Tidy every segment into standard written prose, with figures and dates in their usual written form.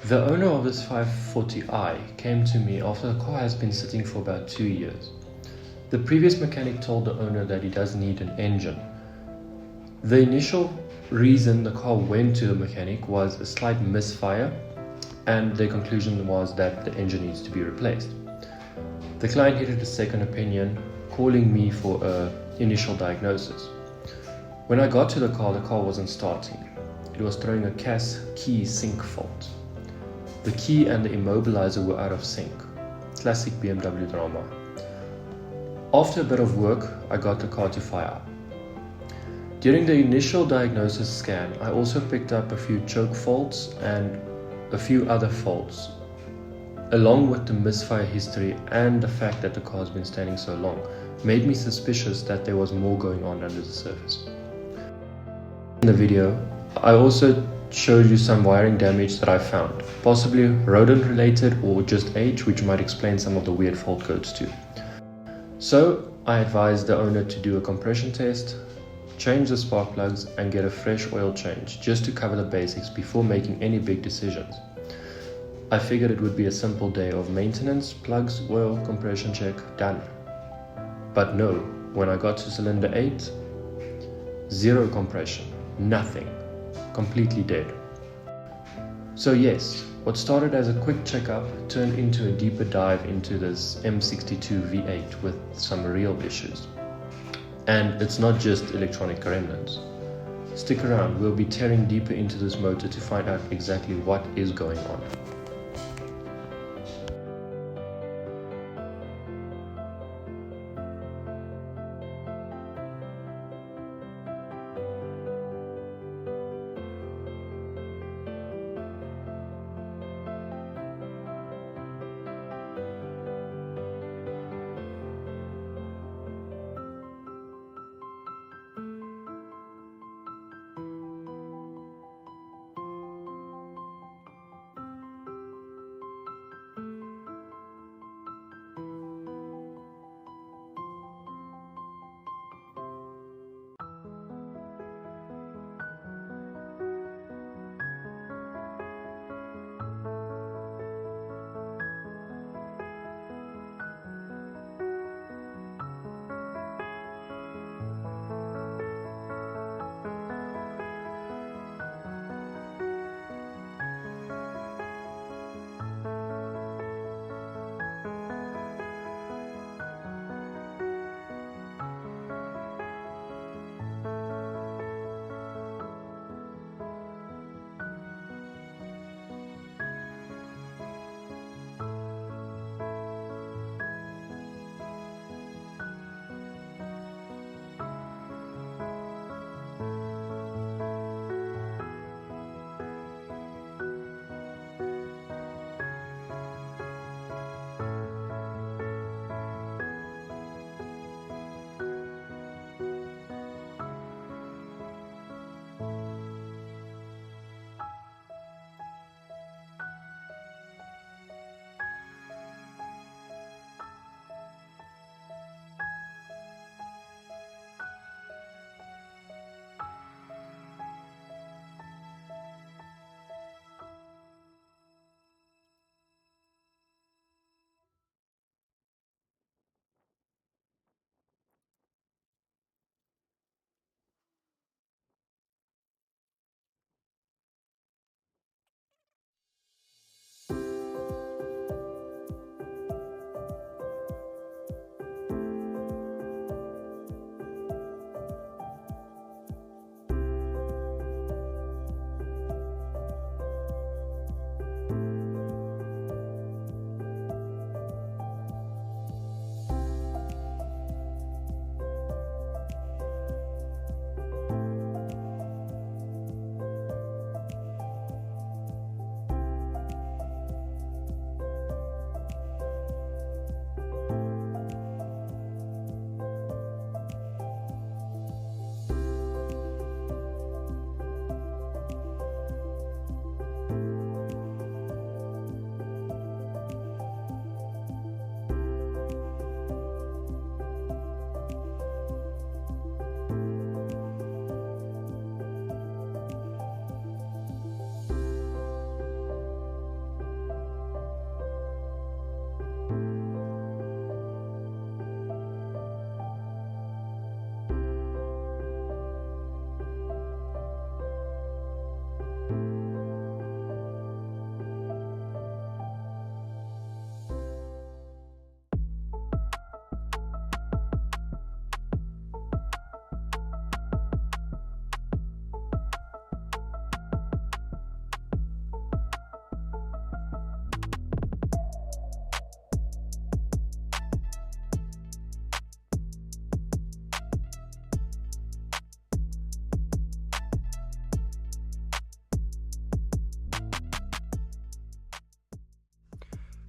The owner of this 540i came to me after the car has been sitting for about 2 years. The previous mechanic told the owner that he does need an engine. The initial reason the car went to the mechanic was a slight misfire, and their conclusion was that the engine needs to be replaced. The client needed a second opinion, calling me for an initial diagnosis. When I got to the car wasn't starting. It was throwing a CAS key sync fault. The key and the immobilizer were out of sync. Classic BMW drama. After a bit of work, I got the car to fire up. During the initial diagnosis scan, I also picked up a few choke faults and a few other faults, along with the misfire history and the fact that the car has been standing so long, made me suspicious that there was more going on under the surface. In the video, I also showed you some wiring damage that I found, possibly rodent related or just age, which might explain some of the weird fault codes too. So I advised the owner to do a compression test, change the spark plugs and get a fresh oil change just to cover the basics before making any big decisions. I figured it would be a simple day of maintenance, plugs, oil, compression check, done. But no, when I got to cylinder 8, zero compression, nothing, completely dead. So yes, what started as a quick checkup turned into a deeper dive into this M62 V8 with some real issues. And it's not just electronic remnants. Stick around, we'll be tearing deeper into this motor to find out exactly what is going on.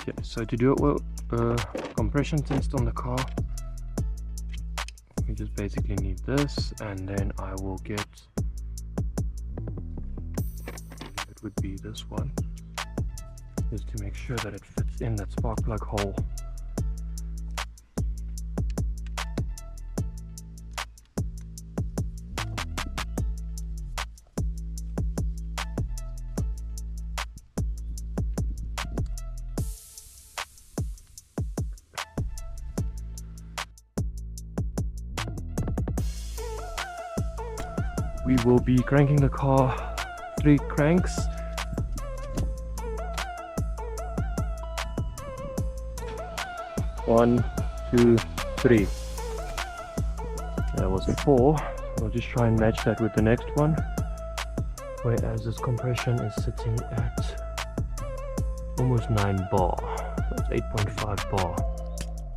Okay, so to do a compression test on the car, we just basically need this, and then I will get, it would be this one, just to make sure that it fits in that spark plug hole. We will be cranking the car 3 cranks. One, 2, 3. That was 4. We'll just try and match that with the next one. Whereas this compression is sitting at almost 9 bar. That's 8.5 bar.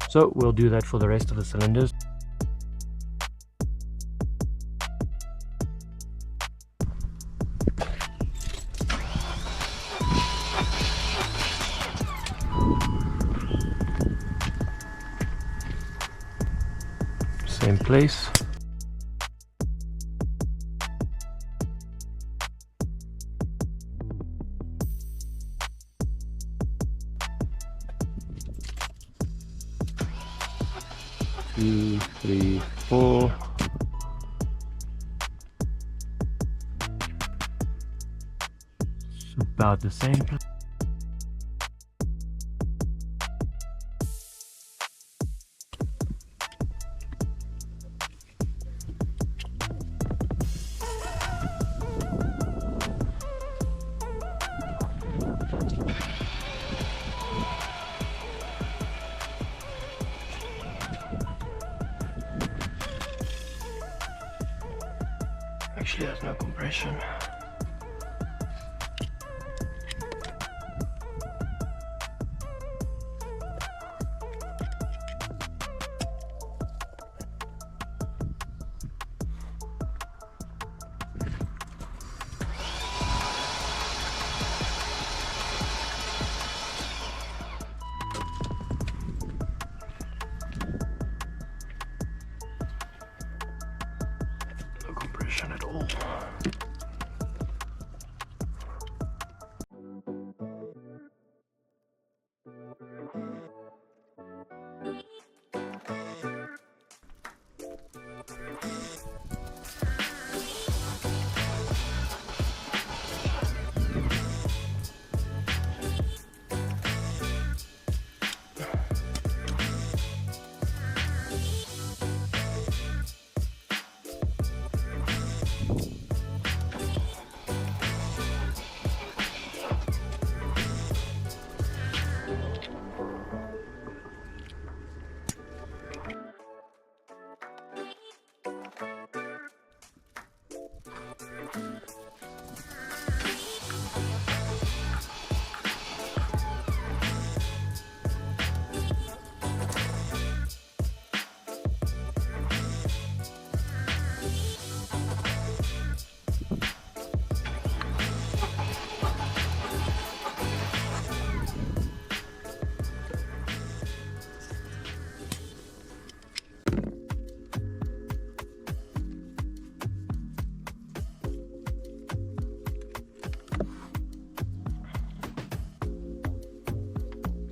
So we'll do that for the rest of the cylinders. Same place. Two, three, 4. It's about the same. Actually has no compression. No compression at all.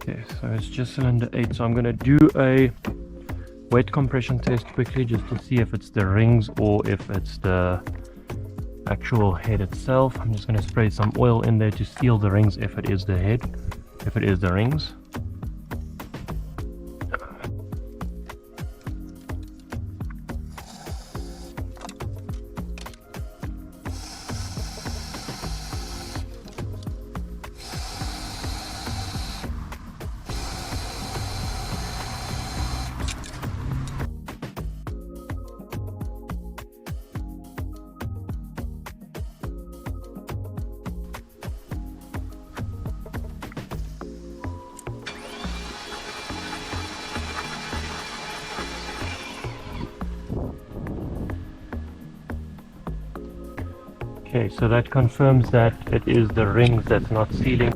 Okay, so it's just cylinder 8, so I'm going to do a wet compression test quickly just to see if it's the rings or if it's the actual head itself. I'm just going to spray some oil in there to seal the rings if it is the head, if it is the rings. Okay, so that confirms that it is the rings that's not sealing.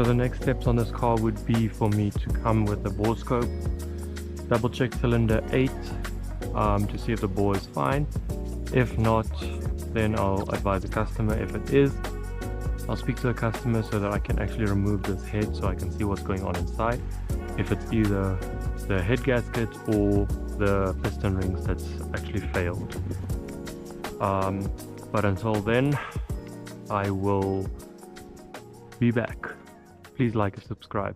So the next steps on this car would be for me to come with the bore scope, double check cylinder 8 to see if the bore is fine. If not, then I'll advise the customer. If it is, I'll speak to the customer so that I can actually remove this head so I can see what's going on inside. If it's either the head gasket or the piston rings that's actually failed. But until then, I will be back. Please like and subscribe.